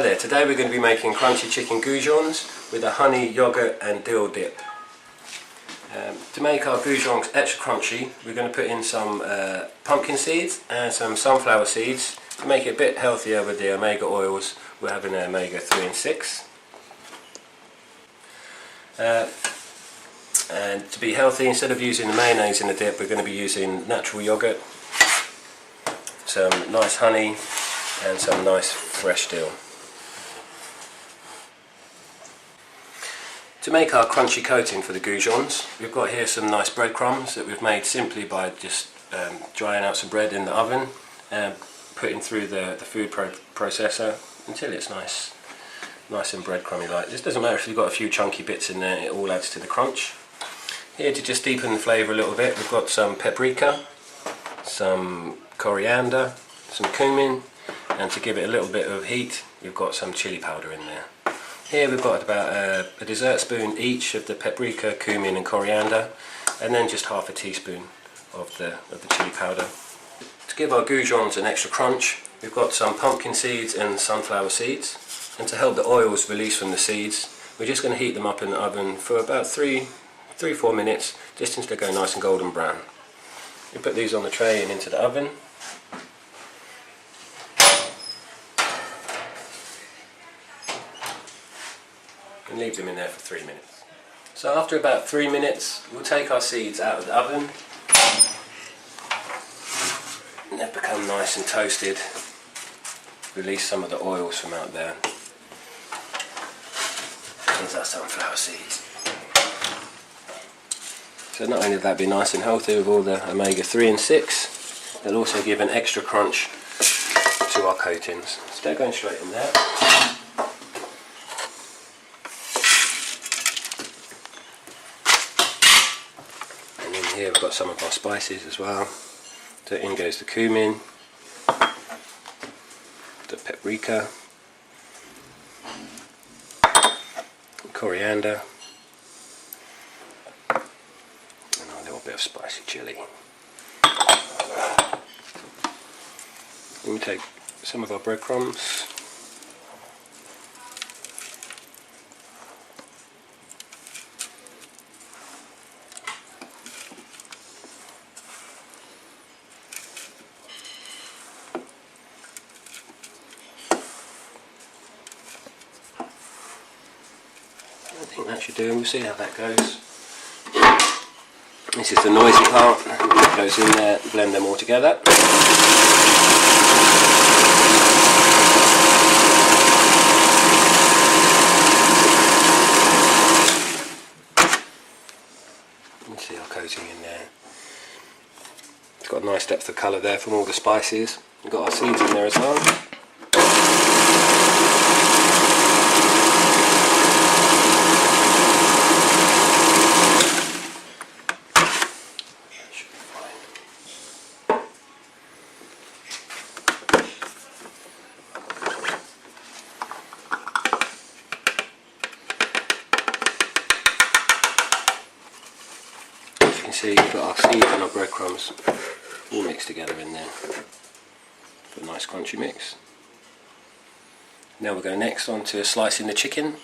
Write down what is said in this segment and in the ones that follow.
Hi there, today we're going to be making crunchy chicken goujons with a honey, yoghurt and dill dip. To make our goujons extra crunchy, we're going to put in some pumpkin seeds and some sunflower seeds to make it a bit healthier with the omega oils. We're having omega 3 and 6. And to be healthy, instead of using the mayonnaise in the dip, we're going to be using natural yoghurt, some nice honey and some nice fresh dill. To make our crunchy coating for the goujons, we've got here some nice breadcrumbs that we've made simply by just drying out some bread in the oven and putting through the food processor until it's nice and breadcrumby like. This doesn't matter if you've got a few chunky bits in there, it all adds to the crunch. Here to just deepen the flavour a little bit, we've got some paprika, some coriander, some cumin, and to give it a little bit of heat, we've got some chili powder in there. Here we've got about a dessert spoon each of the paprika, cumin and coriander, and then just half a teaspoon of the chili powder. To give our goujons an extra crunch, we've got some pumpkin seeds and sunflower seeds, and to help the oils release from the seeds, we're just going to heat them up in the oven for about 3-4 minutes, just until they go nice and golden brown. We put these on the tray and into the oven. And leave them in there for 3 minutes. So after about 3 minutes, we'll take our seeds out of the oven. And they've become nice and toasted. Release some of the oils from out there. There's our sunflower seeds. So not only will that be nice and healthy with all the omega 3 and 6, they'll also give an extra crunch to our coatings. So they're going straight in there. Here we've got some of our spices as well. So in goes the cumin, the paprika, coriander, and a little bit of spicy chili. Then we take some of our breadcrumbs. I think that should do, and we'll see how that goes. This is the noisy part. It goes in there, blend them all together. You can see our coating in there. It's got a nice depth of colour there from all the spices. We've got our seeds in there as well. See, we've got our seeds and our breadcrumbs all mixed together in there for a nice crunchy mix. Now we'll go next on to slicing the chicken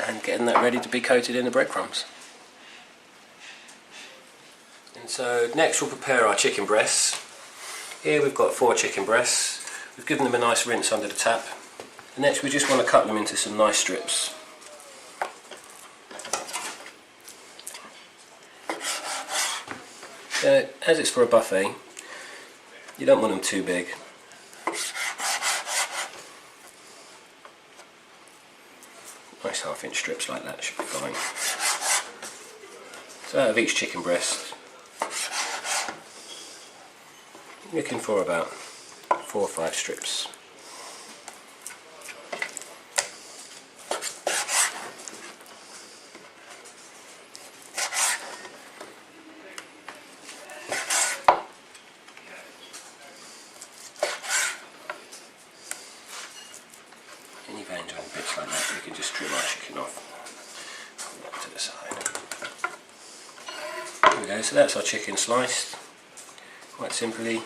and getting that ready to be coated in the breadcrumbs. And so next we'll prepare our chicken breasts. Here we've got 4 chicken breasts. We've given them a nice rinse under the tap. And next we just want to cut them into some nice strips. As it's for a buffet, you don't want them too big. Nice 1/2 inch strips like that should be fine. So out of each chicken breast, I'm looking for about 4 or 5 strips. Any veins or bits like that, we can just trim our chicken off. Put that to the side. There we go, so that's our chicken sliced. Quite simply,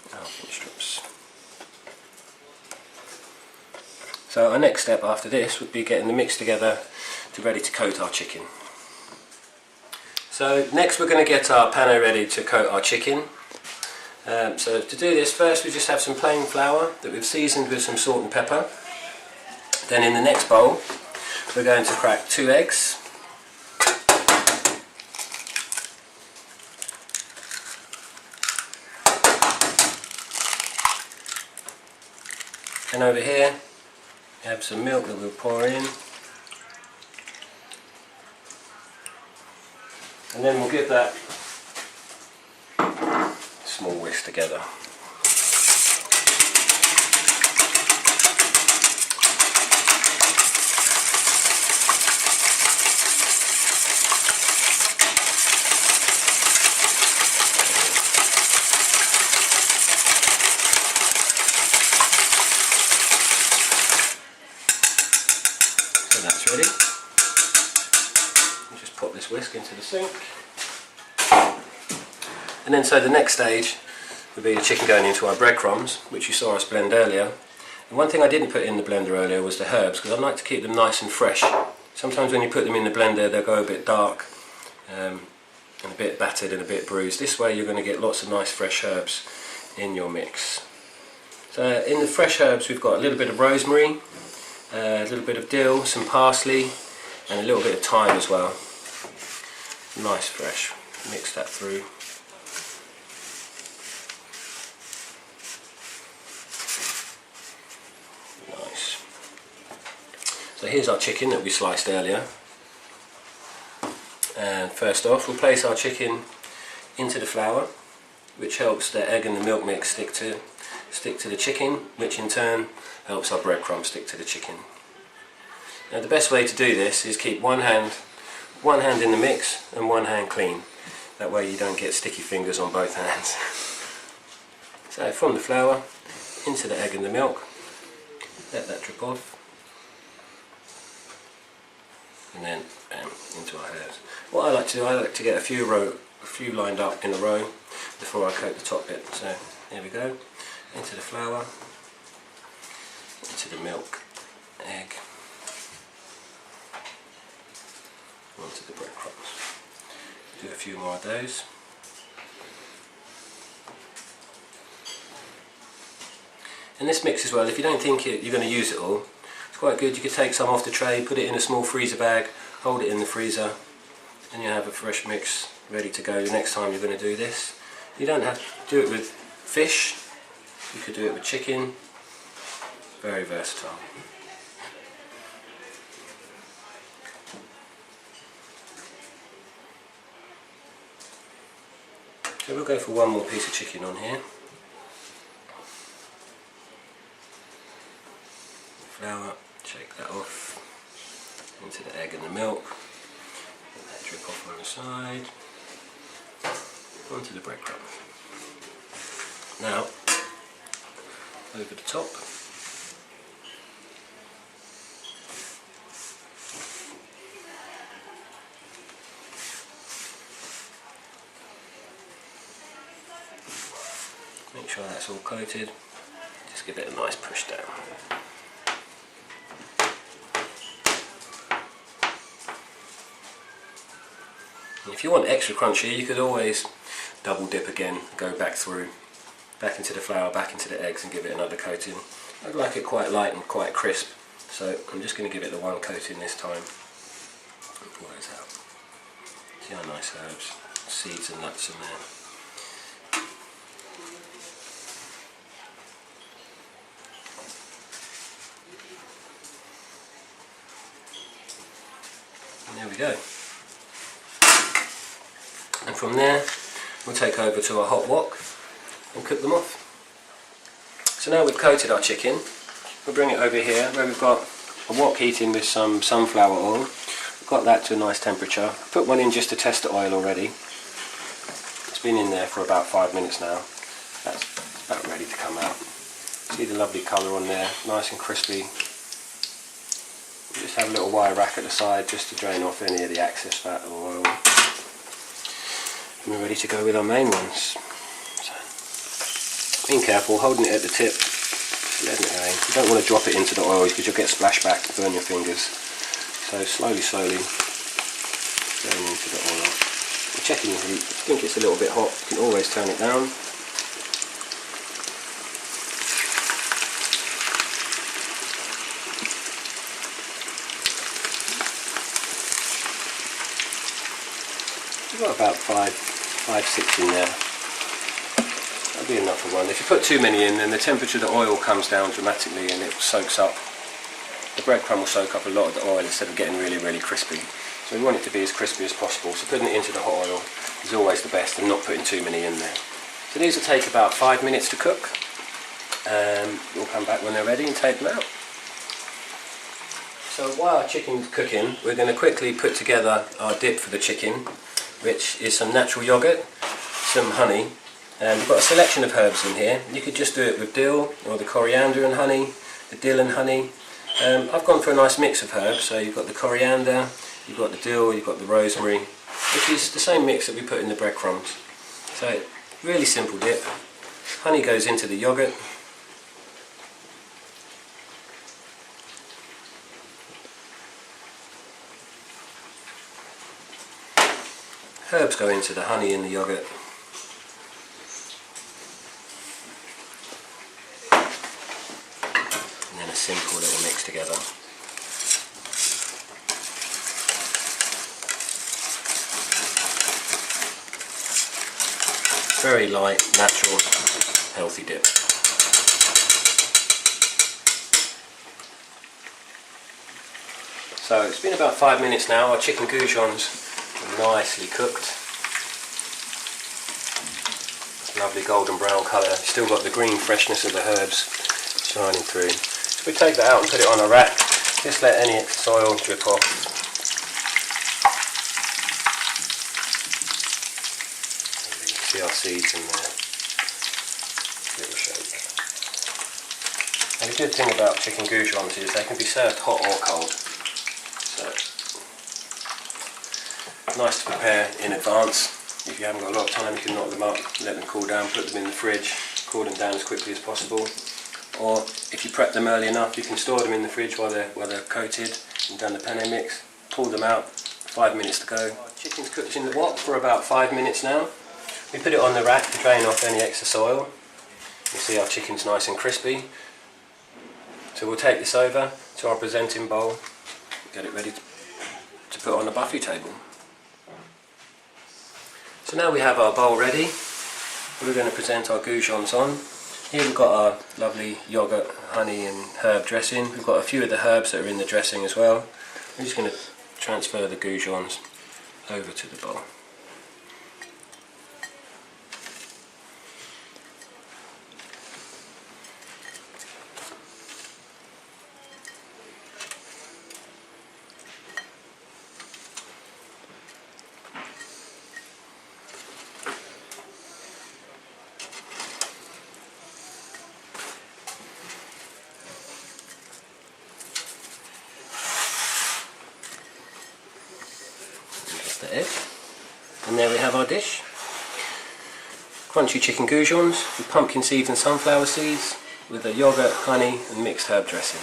1/2 inch strips. So our next step after this would be getting the mix together to ready to coat our chicken. So next we're going to get our panno ready to coat our chicken. So to do this, first we just have some plain flour that we've seasoned with some salt and pepper. Then in the next bowl we're going to crack 2 eggs. And over here we have some milk that we'll pour in. And then we'll give that a small whisk together. So that's ready. We'll just pop this whisk into the sink. And then so the next stage would be the chicken going into our breadcrumbs, which you saw us blend earlier. And one thing I didn't put in the blender earlier was the herbs, because I like to keep them nice and fresh. Sometimes when you put them in the blender they'll go a bit dark and a bit battered and a bit bruised. This way you're going to get lots of nice fresh herbs in your mix. So in the fresh herbs we've got a little bit of rosemary, a little bit of dill, some parsley and a little bit of thyme as well. Nice fresh. Mix that through. Nice. So here's our chicken that we sliced earlier. And first off we'll place our chicken into the flour, which helps the egg and the milk mix stick to the chicken, which in turn helps our breadcrumbs stick to the chicken. Now the best way to do this is keep one hand in the mix and one hand clean. That way you don't get sticky fingers on both hands. So from the flour into the egg and the milk, let that drip off, and then into our herbs. What I like to do, I like to get a few lined up in a row before I coat the top bit. So here we go, into the flour, into the milk, egg, onto the breadcrumbs. Do a few more of those. And this mix as well, if you don't think you're going to use it all, it's quite good. You could take some off the tray, put it in a small freezer bag, hold it in the freezer, and you have a fresh mix ready to go the next time you're going to do this. You don't have to do it with fish, you could do it with chicken. Very versatile. So we'll go for one more piece of chicken on here. Flour, shake that off into the egg and the milk. Let that drip off on the side. Onto the breadcrumb. Now, over the top. Make sure that's all coated. Just give it a nice push down. And if you want extra crunchy, you could always double dip again, go back into the flour, back into the eggs and give it another coating. I'd like it quite light and quite crisp, so I'm just going to give it the one coating this time. Pour those out. See how nice herbs, seeds and nuts in there. And there we go. And from there we'll take over to our hot wok and cook them off. So now we've coated our chicken, we'll bring it over here where we've got a wok heating with some sunflower oil. We've got that to a nice temperature. I put one in just to test the oil already. It's been in there for about 5 minutes now. That's about ready to come out. See the lovely colour on there, nice and crispy. Just have a little wire rack at the side just to drain off any of the excess fat or oil. And we're ready to go with our main ones. So, being careful, holding it at the tip letting it go in. You don't want to drop it into the oil because you'll get splashback, burn your fingers. So slowly going into the oil. Checking the heat. If you think it's a little bit hot, you can always turn it down. You've got about 5-6 in there. That'll be enough for one. If you put too many in, then the temperature of the oil comes down dramatically and it soaks up. The breadcrumb will soak up a lot of the oil instead of getting really, really crispy. So we want it to be as crispy as possible. So putting it into the hot oil is always the best, and not putting too many in there. So these will take about 5 minutes to cook. We'll come back when they're ready and take them out. So while our chicken's cooking, we're going to quickly put together our dip for the chicken, which is some natural yogurt, some honey, and we've got a selection of herbs in here. You could just do it with dill, or the coriander and honey, the dill and honey. I've gone for a nice mix of herbs, so you've got the coriander, you've got the dill, you've got the rosemary, which is the same mix that we put in the breadcrumbs. So really simple dip. Honey goes into the yogurt. Herbs go into the honey in the yogurt. And then a simple little mix together. Very light, natural, healthy dip. So it's been about 5 minutes now. Our chicken goujons nicely cooked. Lovely golden brown colour. Still got the green freshness of the herbs shining through. So we take that out and put it on a rack. Just let any excess oil drip off. And you can see our seeds in there. Little shake. And the good thing about chicken goujons is they can be served hot or cold. So nice to prepare in advance. If you haven't got a lot of time, you can knock them up, let them cool down, put them in the fridge, cool them down as quickly as possible. Or if you prep them early enough, you can store them in the fridge while they're coated and done the penne mix. Pull them out, 5 minutes to go. Our chicken's cooked in the wok for about 5 minutes now. We put it on the rack to drain off any excess oil. You see our chicken's nice and crispy. So we'll take this over to our presenting bowl, get it ready to put on the buffet table. So now we have our bowl ready. We're going to present our goujons on. Here we've got our lovely yogurt, honey and herb dressing. We've got a few of the herbs that are in the dressing as well. We're just going to transfer the goujons over to the bowl. The egg. And there we have our dish. Crunchy chicken goujons with pumpkin seeds and sunflower seeds with a yogurt, honey and mixed herb dressing.